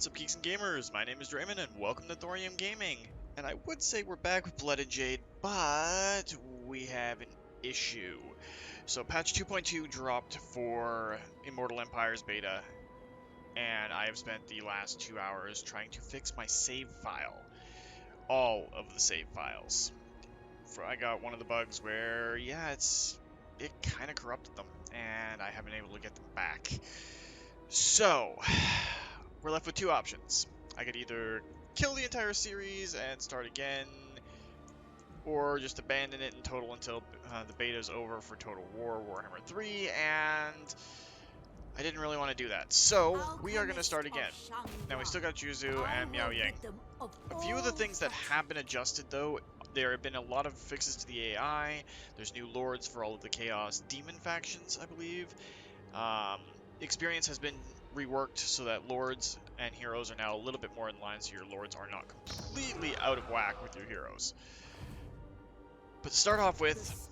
What's up, geeks and gamers? My name is Drementfh, and welcome to Thorium Gaming. And I would say we're back with Blood and Jade, but we have an issue. So patch 2.2 dropped for Immortal Empires beta, and I have spent the last 2 hours trying to fix my save file. All of the save files. I got one of the bugs where, yeah, it kind of corrupted them, and I haven't been able to get them back. So, we're left with two options. I could either kill the entire series and start again, or just abandon it in total until the beta is over for Total War Warhammer 3, and I didn't really want to do that. So, we are going to start again. Now, we still got Juzu and Miao Ying. A few of the things that have been adjusted, though, there have been a lot of fixes to the AI. There's new lords for all of the Chaos Demon factions, I believe. Experience has been reworked so that lords and heroes are now a little bit more in line, so your lords are not completely out of whack with your heroes. But to start off with,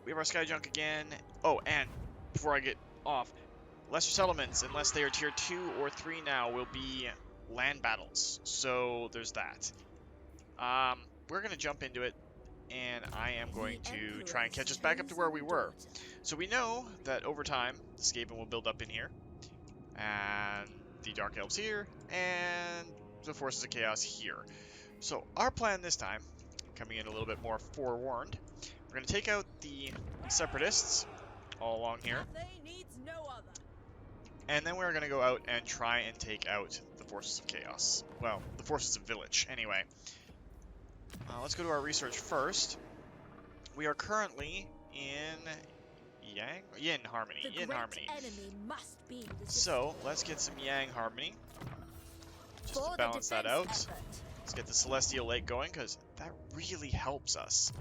we have our Sky Junk again. Oh, and before I get off, lesser settlements, unless they are tier 2 or 3 now, will be land battles. So there's that. We're going to jump into it, and I am going to try and catch us back up to where we were. So we know that over time, the Skaven will build up in here, and the Dark Elves here, and the Forces of Chaos here. So our plan this time, coming in a little bit more forewarned, we're going to take out the Separatists all along here, and then we're going to go out and try and take out the Forces of Chaos. Well, the Forces of Village, anyway. Let's go to our research first. We are currently in Yin Harmony. So let's get some Yang Harmony, just to balance that out. Let's get the Celestial Lake going, because that really helps us.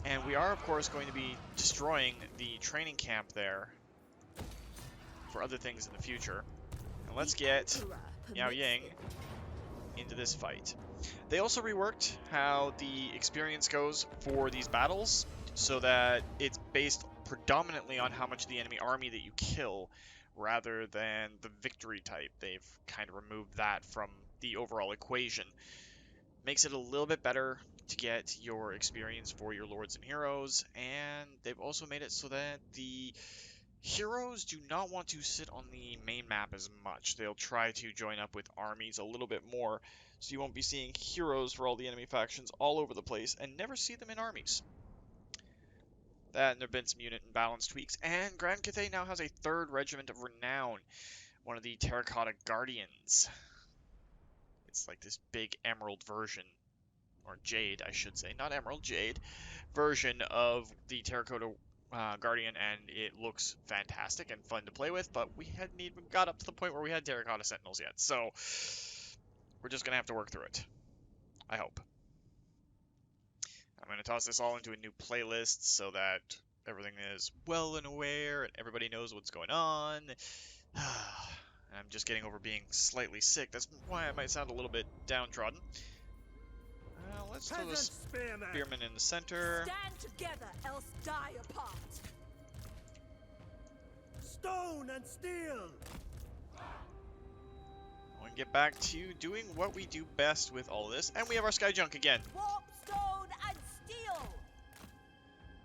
And we are, of course, going to be destroying the training camp there for other things in the future. And let's get Miao Ying into this fight. They also reworked how the experience goes for these battles, so that it's based predominantly on how much of the enemy army that you kill, rather than the victory type. They've kind of removed that from the overall equation. Makes it a little bit better to get your experience for your lords and heroes, and they've also made it so that the heroes do not want to sit on the main map as much. They'll try to join up with armies a little bit more, so you won't be seeing heroes for all the enemy factions all over the place and never see them in armies. That, and there have been some unit and balance tweaks, and Grand Cathay now has a 3rd Regiment of Renown, one of the Terracotta Guardians. It's like this big emerald version, or Jade, I should say, not emerald, Jade, version of the Terracotta Guardian, and it looks fantastic and fun to play with, but we hadn't even got up to the point where we had Terracotta Sentinels yet, so we're just going to have to work through it. I hope. I'm going to toss this all into a new playlist so that everything is well and aware and everybody knows what's going on. I'm just getting over being slightly sick. That's why I might sound a little bit downtrodden. Let's throw this spearman in the center. Stand together, else die apart. Stone and steel. We can get back to doing what we do best with all of this, and we have our Sky Junk again. Warp, stone, and steel.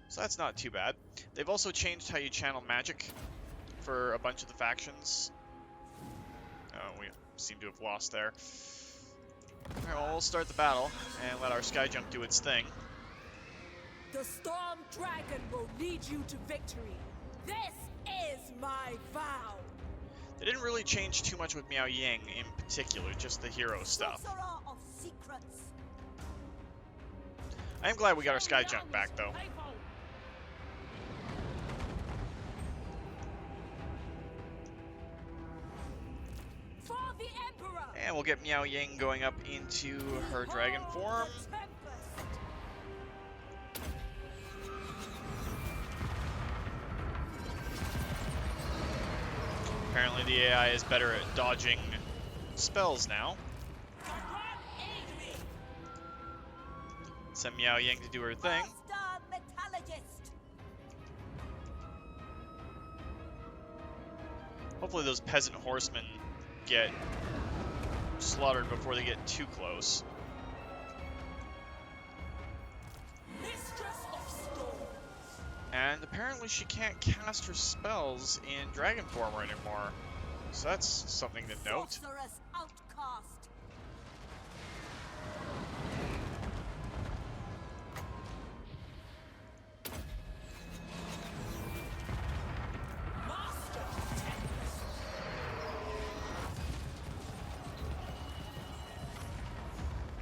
So that's not too bad. They've also changed how you channel magic for a bunch of the factions. Oh, we seem to have lost there. Alright, well, we'll start the battle and let our Sky Junk do its thing. The Storm Dragon will lead you to victory. This is my vow. They didn't really change too much with Miao Ying in particular, just the hero stuff. Of secrets. I am glad we got our Sky Junk back, though. For the Emperor. And we'll get Miao Ying going up into her dragon form. Apparently the AI is better at dodging spells now. Send Miao Ying to do her thing. Hopefully those peasant horsemen get slaughtered before they get too close. And apparently she can't cast her spells in dragon form anymore. So that's something to note. Sorceress outcast.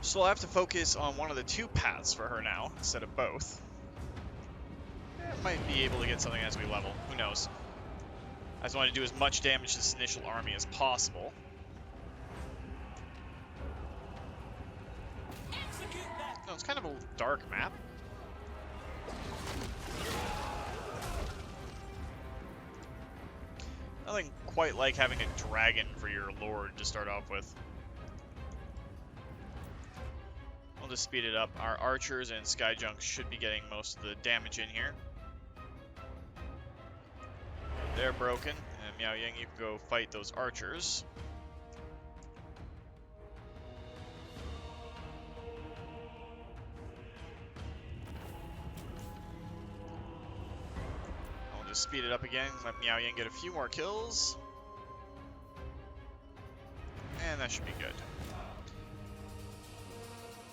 So I'll have to focus on one of the two paths for her now, instead of both. Might be able to get something as we level. Who knows? I just want to do as much damage to this initial army as possible. No, it's kind of a dark map. Nothing quite like having a dragon for your lord to start off with. We'll just speed it up. Our archers and skyjunks should be getting most of the damage in here. They're broken, and Miao Ying, you can go fight those archers. I'll just speed it up again, let Miao Ying get a few more kills. And that should be good.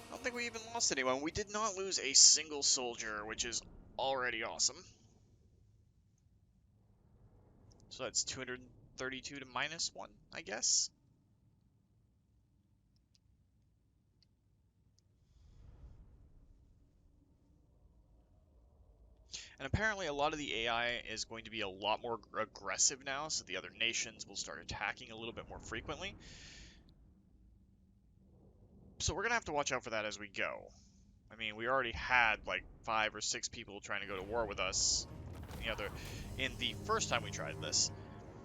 I don't think we even lost anyone. We did not lose a single soldier, which is already awesome. So that's 232 to -1, I guess. And apparently a lot of the AI is going to be a lot more aggressive now, so the other nations will start attacking a little bit more frequently. So we're going to have to watch out for that as we go. I mean, we already had like 5 or 6 people trying to go to war with us in the first time we tried this.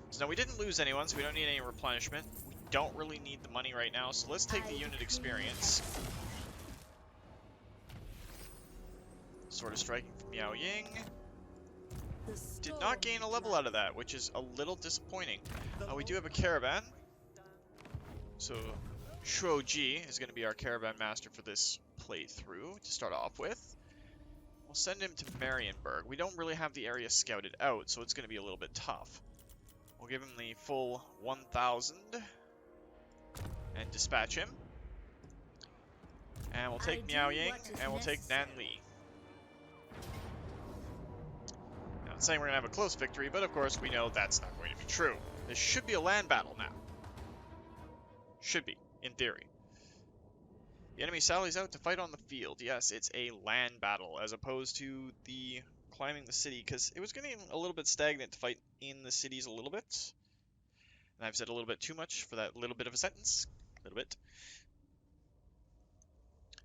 So now we didn't lose anyone, so we don't need any replenishment. We don't really need the money right now, so let's take the unit experience. Sword of Striking from Miao Ying. Did not gain a level out of that, which is a little disappointing. We do have a caravan. So Shuoji is going to be our caravan master for this playthrough to start off with. We'll send him to Marienburg. We don't really have the area scouted out, so it's going to be a little bit tough. We'll give him the full 1,000 and dispatch him. And we'll take Miao Ying and we'll take Nan Li. Not saying we're going to have a close victory, but of course we know that's not going to be true. This should be a land battle now. Should be, in theory. The enemy sallies out to fight on the field. Yes, it's a land battle as opposed to the climbing the city, because it was getting a little bit stagnant to fight in the cities a little bit. And I've said a little bit too much for that little bit of a sentence. A little bit.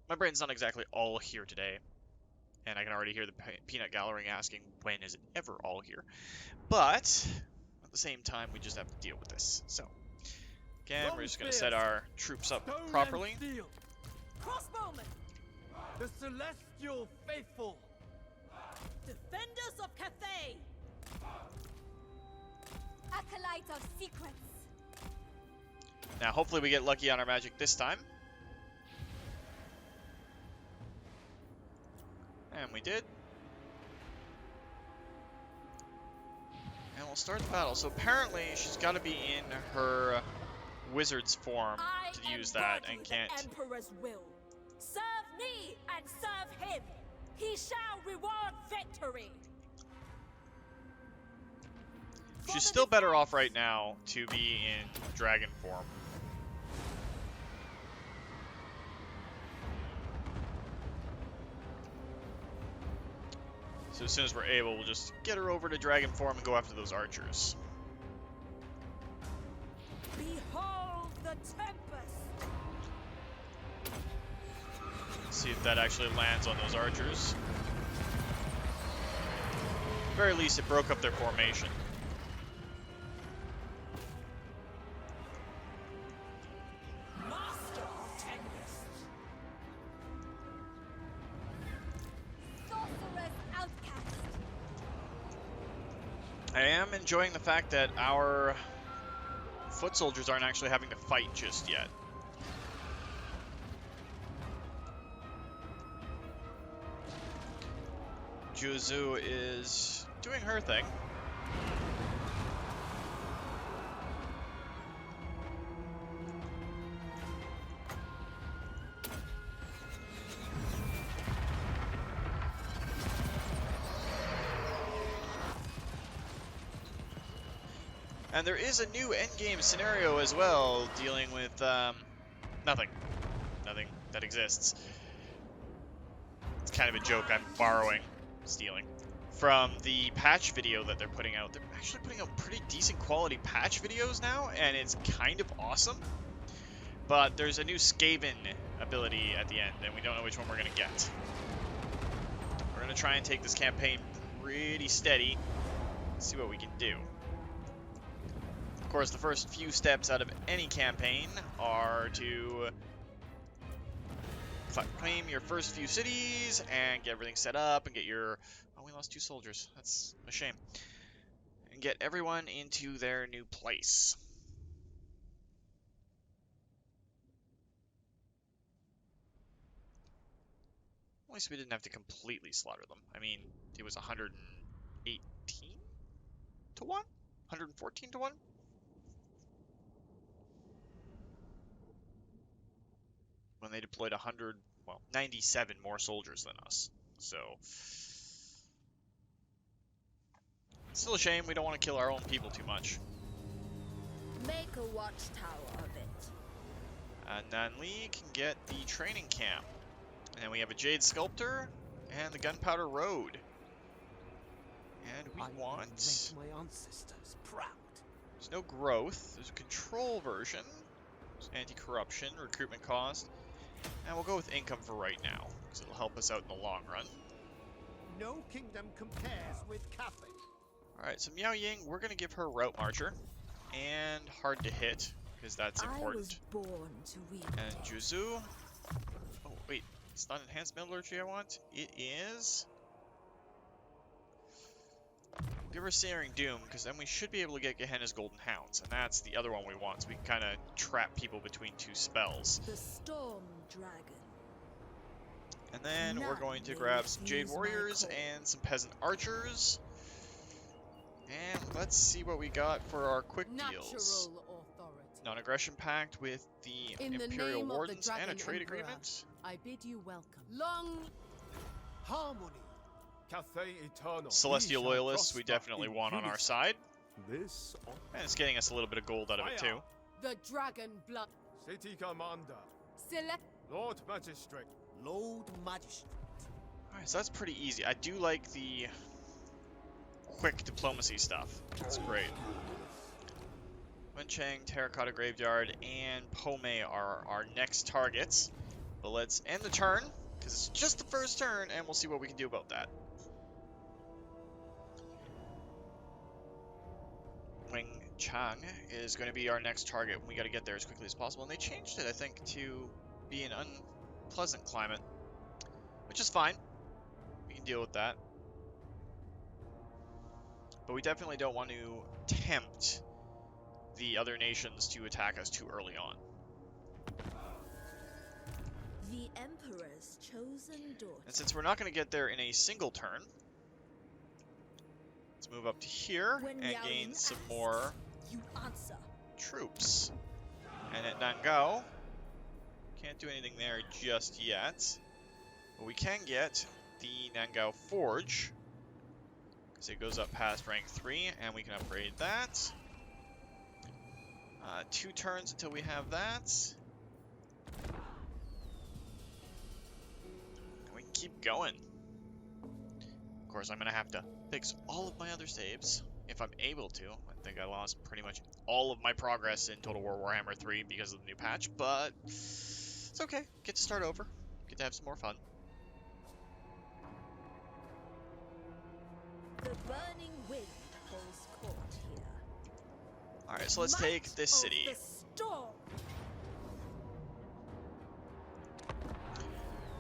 My brain's not exactly all here today. And I can already hear the peanut gallery asking, when is it ever all here? But, at the same time, we just have to deal with this. So, again, we're just going to set our troops up properly. Crossbowmen! The celestial faithful! Defenders of Cathay! Acolyte of secrets! Now, hopefully we get lucky on our magic this time. And we did. And we'll start the battle. So apparently she's got to be in her wizard's form to use that and can't. The Emperor's will. Serve me and serve him. He shall reward victory. She's still better off right now to be in dragon form. So as soon as we're able, we'll just get her over to dragon form and go after those archers. Behold the tempest. See if that actually lands on those archers. At the very least, it broke up their formation. Master of tempest. Sorceress outcast. I am enjoying the fact that our foot soldiers aren't actually having to fight just yet. Juzu is doing her thing. And there is a new endgame scenario as well, dealing with nothing. Nothing that exists. It's kind of a joke I'm borrowing, stealing, from the patch video that they're putting out. They're actually putting out pretty decent quality patch videos now, and it's kind of awesome. But there's a new Skaven ability at the end, and we don't know which one we're going to get. We're going to try and take this campaign pretty steady, see what we can do. Of course, the first few steps out of any campaign are to claim your first few cities and get everything set up and get your... Oh, we lost 2 soldiers. That's a shame. And get everyone into their new place. At least we didn't have to completely slaughter them. I mean, it was 118 to 1? 114 to 1? When they deployed 97 more soldiers than us. So, still a shame. We don't want to kill our own people too much. Make a watchtower of it. And then Lee can get the training camp. And then we have a Jade Sculptor and the Gunpowder Road. And we want... Make my ancestors proud. There's no growth. There's a control version. There's anti-corruption, recruitment cost. And we'll go with income for right now, because it'll help us out in the long run. No kingdom compares with Cathay. Alright, so Miao Ying, we're going to give her Route Marcher. And hard to hit, because that's important. I was born to wield And Juzu. Oh, wait. It's not Enhanced Metallurgy I want. It is... Give her Searing Doom, because then we should be able to get Gehenna's Golden Hounds. And that's the other one we want, so we can kind of trap people between 2 spells. The Storm Dragon. And then we're going to grab some Jade Warriors and some Peasant Archers. And let's see what we got for our quick deals. Non-aggression pact with the Imperial Wardens and a trade agreement. I bid you welcome. Long Harmony. Cathay Eternal. Celestial Loyalists we definitely want on our side. This And it's getting us a little bit of gold out of it too. the Dragon Blood. City Commander. Select Lord Magistrate. Lord Magistrate. Alright, so that's pretty easy. I do like the quick diplomacy stuff. That's great. Wenchang, Terracotta Graveyard, and Pome are our next targets. But let's end the turn, because it's just the first turn, and we'll see what we can do about that. Wing Chang is going to be our next target. We got to get there as quickly as possible. And they changed it, I think, to be an unpleasant climate, which is fine. We can deal with that. But we definitely don't want to tempt the other nations to attack us too early on. the Emperor's chosen daughter. And since we're not going to get there in a single turn, let's move up to here When and Miao gain Ying some asks, more You answer. troops. And at Nangao, can't do anything there just yet. But we can get the Nangao Forge, because it goes up past rank 3, and we can upgrade that. 2 turns until we have that. We can keep going. Of course, I'm going to have to fix all of my other saves, if I'm able to. I think I lost pretty much all of my progress in Total War Warhammer 3 because of the new patch, but it's okay. Get to start over. Get to have some more fun. The burning wind holds court here. Alright, so let's take this Might city. of the storm.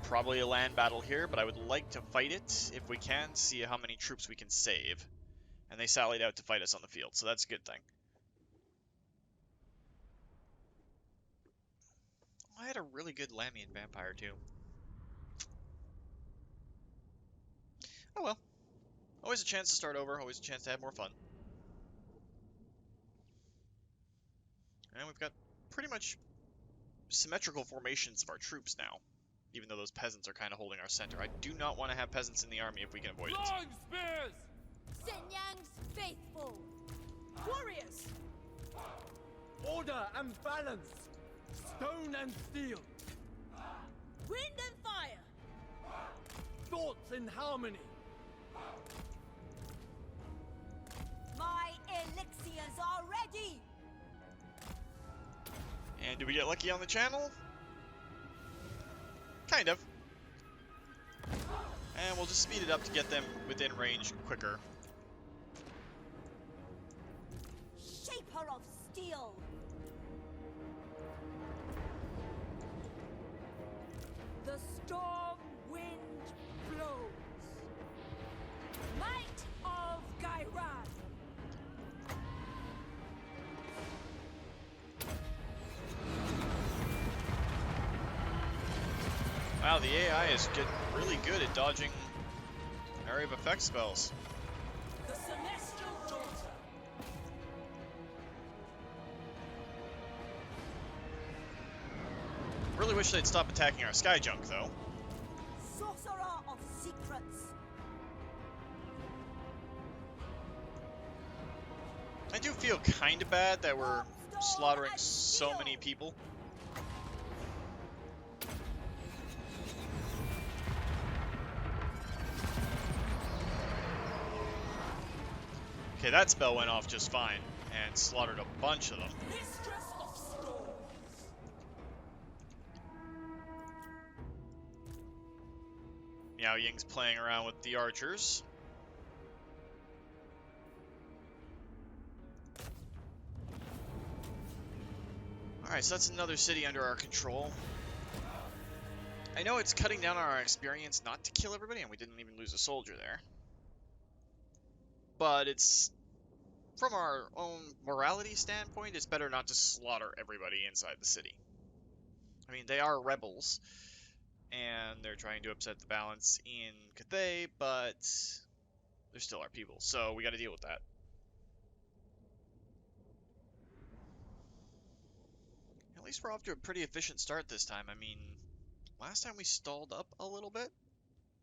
Probably a land battle here, but I would like to fight it if we can, see how many troops we can save. And they sallied out to fight us on the field, so that's a good thing. Oh, I had a really good Lamian vampire too. Oh well. Always a chance to start over, always a chance to have more fun. And we've got pretty much symmetrical formations of our troops now, even though those peasants are kind of holding our center. I do not want to have peasants in the army if we can avoid it. Long spears! Shenyang's faithful. Warriors! Order and balance! Stone and steel! Wind and fire! Thoughts in harmony! My elixirs are ready! And do we get lucky on the channel? Kind of. And we'll just speed it up to get them within range quicker. Shaper of steel! The storm wind blows. Might of Gairan! Wow, the AI is getting really good at dodging area of effect spells. The celestial daughter! Really wish they'd stop attacking our sky junk, though. Sorcerer of secrets! I do feel kind of bad that we're slaughtering so many people. Okay, that spell went off just fine and slaughtered a bunch of them. Mistress of storms! Miao Ying's playing around with the archers. Alright, so that's another city under our control. I know it's cutting down on our experience not to kill everybody, and we didn't even lose a soldier there. But it's, from our own morality standpoint, it's better not to slaughter everybody inside the city. I mean, they are rebels, and they're trying to upset the balance in Cathay, but they're still our people, so we gotta deal with that. At least we're off to a pretty efficient start this time. I mean, last time we stalled up a little bit.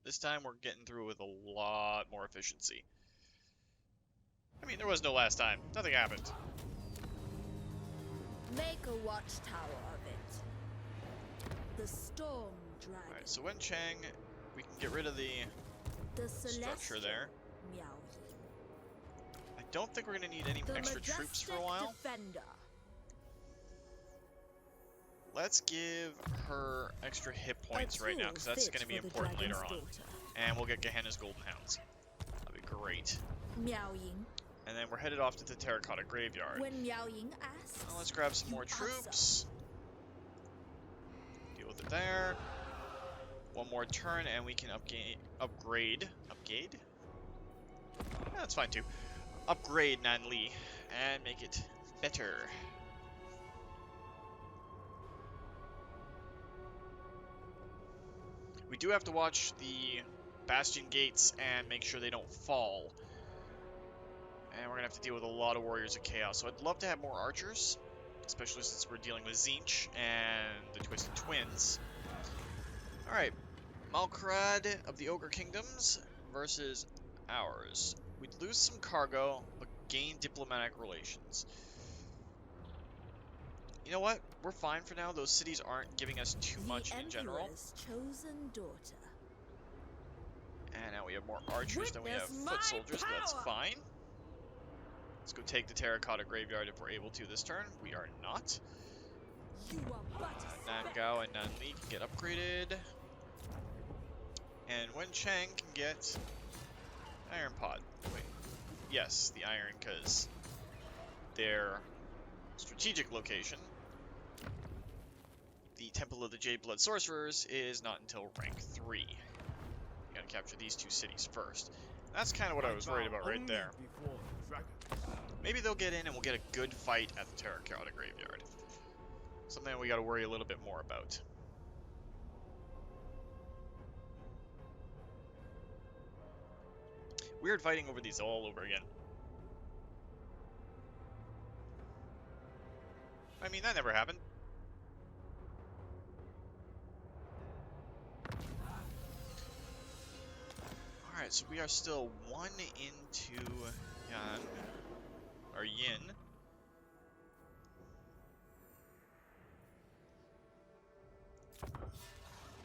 This time we're getting through with a lot more efficiency. I mean, there was no last time. Nothing happened. Make a watchtower of it. The storm dragon. Alright, so Wen Chang, we can get rid of the structure there. Miao I don't think we're going to need any Ying. extra troops for a while. Defender. Let's give her extra hit points right now, because that's going to be important later on. And we'll get Gehenna's Golden Hounds. That'd be great. Miao Ying. And then we're headed off to the Terracotta Graveyard. When Miao Ying asks, Well, let's grab some more you troops. Deal with it there. One more turn, and we can upgrade. Upgrade? Yeah, that's fine too. Upgrade Nanli and make it better. We do have to watch the bastion gates and make sure they don't fall. And we're going to have to deal with a lot of Warriors of Chaos. So I'd love to have more archers, especially since we're dealing with Tzeentch and the Twisted Twins. Alright, Malkrad of the Ogre Kingdoms versus ours. We'd lose some cargo, but gain diplomatic relations. You know what? We're fine for now. Those cities aren't giving us too much in general. chosen daughter. And now we have more archers than we have foot soldiers, but that's fine. Let's go take the Terracotta Graveyard if we're able to this turn. We are not. You are but a Nangao and Nanli can get upgraded. And Wen Chang can get Iron Pod. Wait. Yes, the iron, because their strategic location, the Temple of the Jade Blood Sorcerers, is not until rank 3. You gotta capture these two cities first. That's kind of what I was worried about right there. Maybe they'll get in and we'll get a good fight at the Terracotta Graveyard. Something we gotta worry a little bit more about. Weird fighting over these all over again. I mean, that never happened. Alright, so we are still 1 into Yan, or Yin.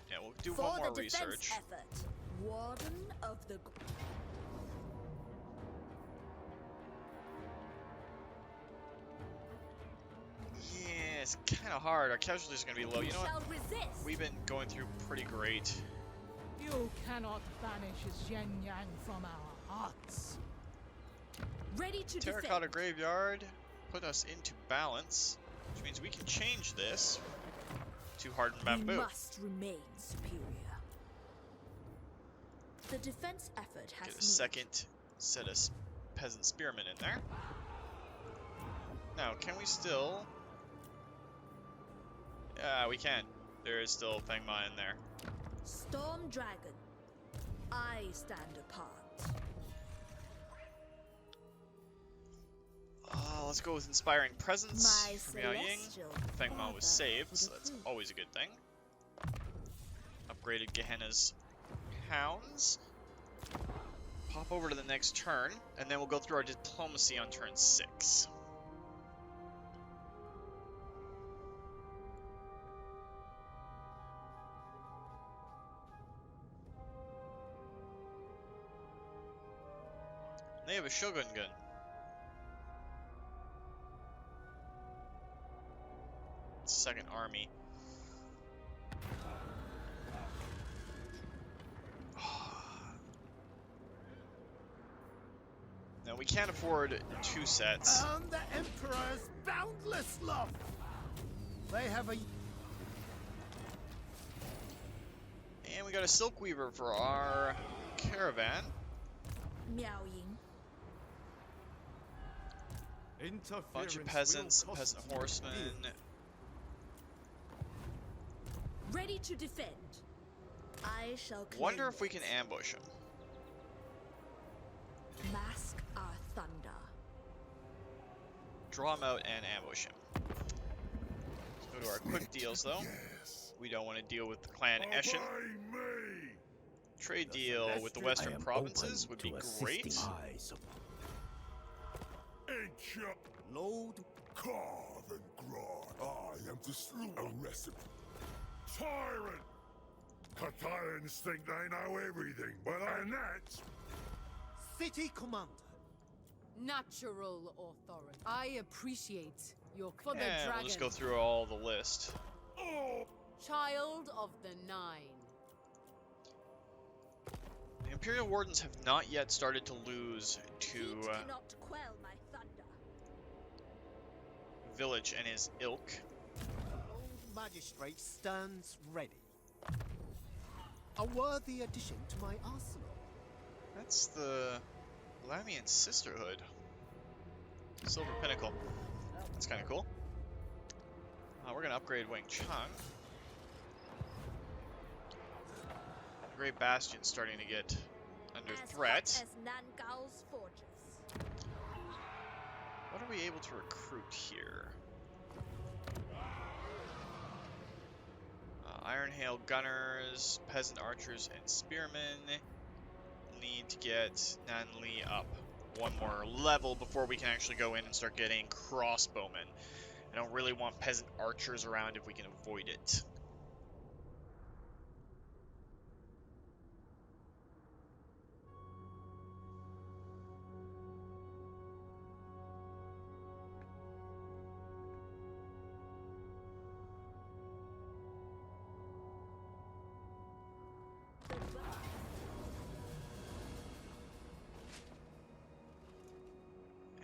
Yeah, we'll do one more research. Effort, Warden of the... Yeah, it's kind of hard. Our casualties are going to be low. You know what? We've been going through pretty great. You cannot banish Yin Yang from our hearts. Ready to Terracotta defend. Graveyard put us into balance, which means we can change this to Hardened Bamboo. We must remain superior. The defense effort has Get a second set of peasant spearmen in there. Now, can we still... Yeah, we can. There is still Fengma in there. Storm Dragon, I stand apart. Let's go with Inspiring Presence My from Miao Ying. celestial Fengma was father saved, for so the that's fruit. always a good thing. Upgraded Gehenna's Hounds. Pop over to the next turn, and then we'll go through our Diplomacy on turn 6. They have a Shogun gun. Second army. Now we can't afford 2 sets. And the Emperor's boundless love. They have a... And we got a Silk Weaver for our caravan. Miao Ying. Bunch of peasants, peasant horsemen. Ready to defend. I shall claim Wonder if we it. can ambush them. Mask our thunder. Draw him out and ambush him. Let's go to our quick deals though. We don't want to deal with the clan Eshin. Trade deal with the western provinces would be great. Lord Carve and grog. I am to slew a recipe. Tyrant! Cathayans think they know everything, but I'm not. City Commander. Natural authority. I appreciate your for the And dragon. we'll just go through all the list. Oh, Child of the Nine. The Imperial Wardens have not yet started to lose to Heat cannot quell my thunder. Village and his ilk. The Lord Magistrate stands ready. A worthy addition to my arsenal. That's the Lamian Sisterhood. Silver Pinnacle. That's kind of cool. We're going to upgrade Wing Chun. The Great Bastion's starting to get under As threat. hot as Nangao's fortress. What are we able to recruit here? Iron Hail Gunners, Peasant Archers, and Spearmen. Need to get Nanli up one more level before we can actually go in and start getting crossbowmen. I don't really want Peasant Archers around if we can avoid it.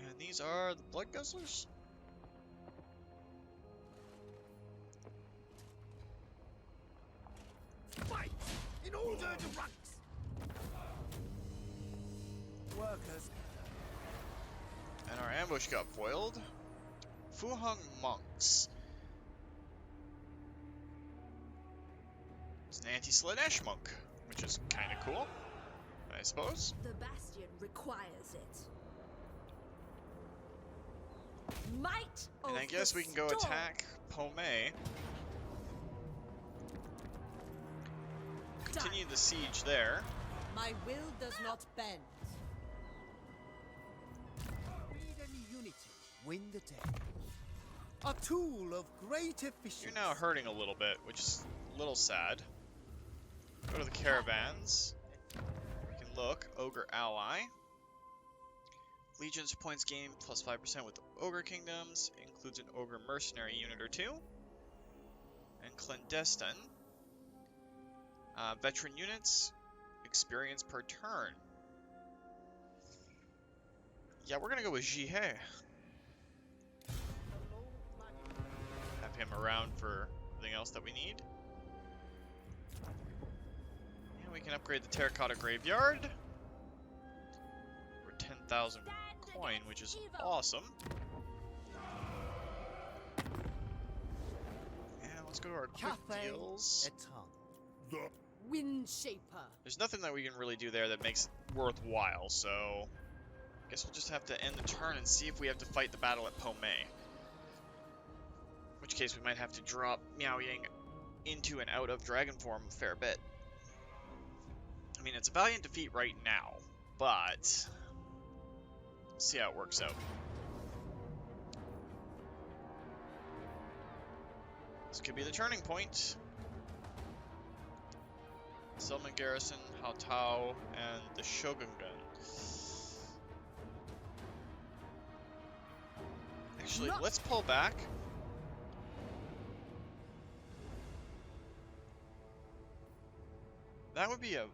And these are the Blood Guzzlers? Fight in order to ranks. Workers. And our ambush got foiled. Fuheng Monks. It's an anti-Slanesh monk, which is kind of cool. I suppose. The bastion requires it. Might And I of guess the we can go storm. attack Pomei. Continue the siege there. My will does not bend. Need any unity, win the day. A tool of great efficiency. You're now hurting a little bit, which is a little sad. Go to the caravans. We can look. Ogre ally. Legion's points gained plus 5% with Ogre Kingdoms. Includes an Ogre mercenary unit or two. And clandestine. Veteran units. Experience per turn. Yeah, we're gonna go with Jade. Have him around for everything else that we need. And we can upgrade the Terracotta Graveyard. For 10,000 coin, which is awesome. And let's go to our quick Cathay deals. The Windshaper. There's nothing that we can really do there that makes it worthwhile, so I guess we'll just have to end the turn and see if we have to fight the battle at Pomei. In which case we might have to drop Miao Ying into and out of dragon form a fair bit. I mean, it's a valiant defeat right now, but we'll see how it works out. This could be the turning point. Selman Garrison, Hao Tao, and the Shogun Gun. Actually, let's pull back. That would be a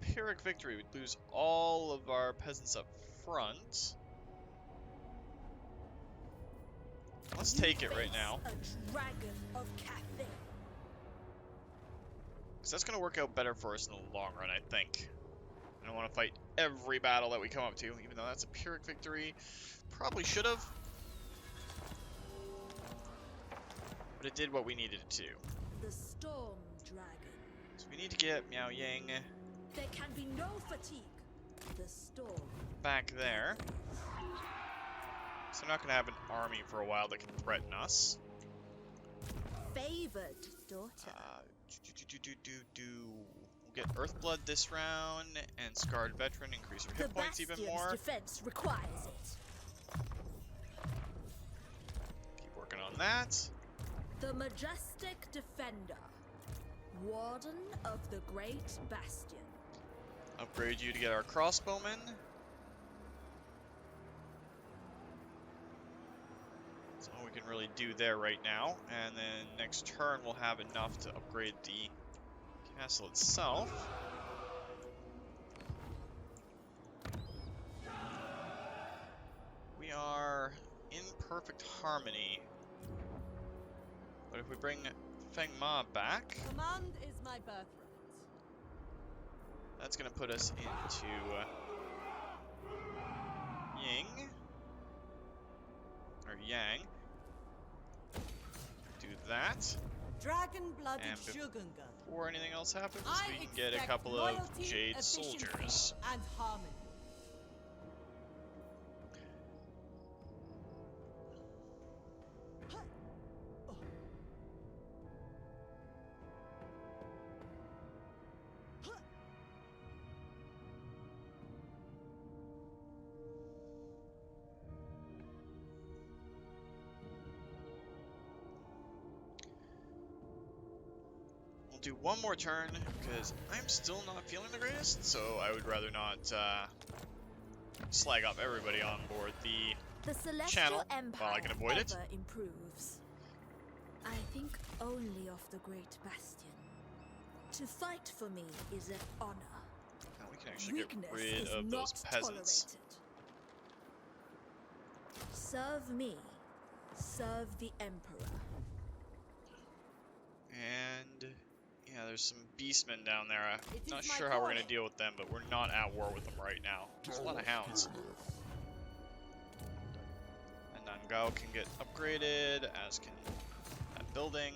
Pyrrhic victory. We'd lose all of our peasants up front. Let's take it right now. A dragon of Cathay. Because that's going to work out better for us in the long run, I think. I don't want to fight every battle that we come up to, even though that's a Pyrrhic victory. Probably should have. But it did what we needed it to. The storm dragon. So we need to get Miao Ying There can be no fatigue. The storm. back there. So I'm not going to have an army for a while that can threaten us. Favored daughter. We'll get Earthblood this round, and Scarred Veteran, increase our hit The points even bastion's more. defense requires it. Keep working on that. The majestic defender. Warden of the great bastion. Upgrade you to get our crossbowmen. That's all we can really do there right now. And then next turn we'll have enough to upgrade the castle itself. We are in perfect harmony. But if we bring Feng Ma back, Command is my birthright. that's going to put us into Ying. Or Yang. Do that. Dragon-blooded And Shogun Gun. Before anything else happens, I we can get a expect couple of loyalty, Jade efficiency, soldiers. and harmony. We'll do one more turn, because I'm still not feeling the greatest, so I would rather not slag up everybody on board the The celestial channel empire while I can avoid it. ever improves. I think only of the great bastion. To fight for me is an honor. Now we can actually get Weakness rid is of not those peasants. tolerated. Serve me. Serve the emperor. And yeah, there's some beastmen down there. I'm It not is my sure how we're calling. going to deal with them, but we're not at war with them right now. There's a lot of hounds. And Nangao can get upgraded, as can that building.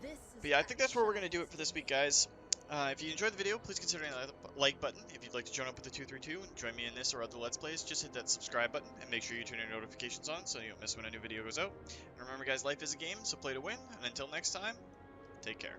This is But yeah, I think that's where we're going to do it for this week, guys. If you enjoyed the video, please consider hitting the like button. If you'd like to join up with the 232 and join me in this or other Let's Plays, just hit that subscribe button and make sure you turn your notifications on so you don't miss when a new video goes out. And remember guys, life is a game, so play to win, and until next time, take care.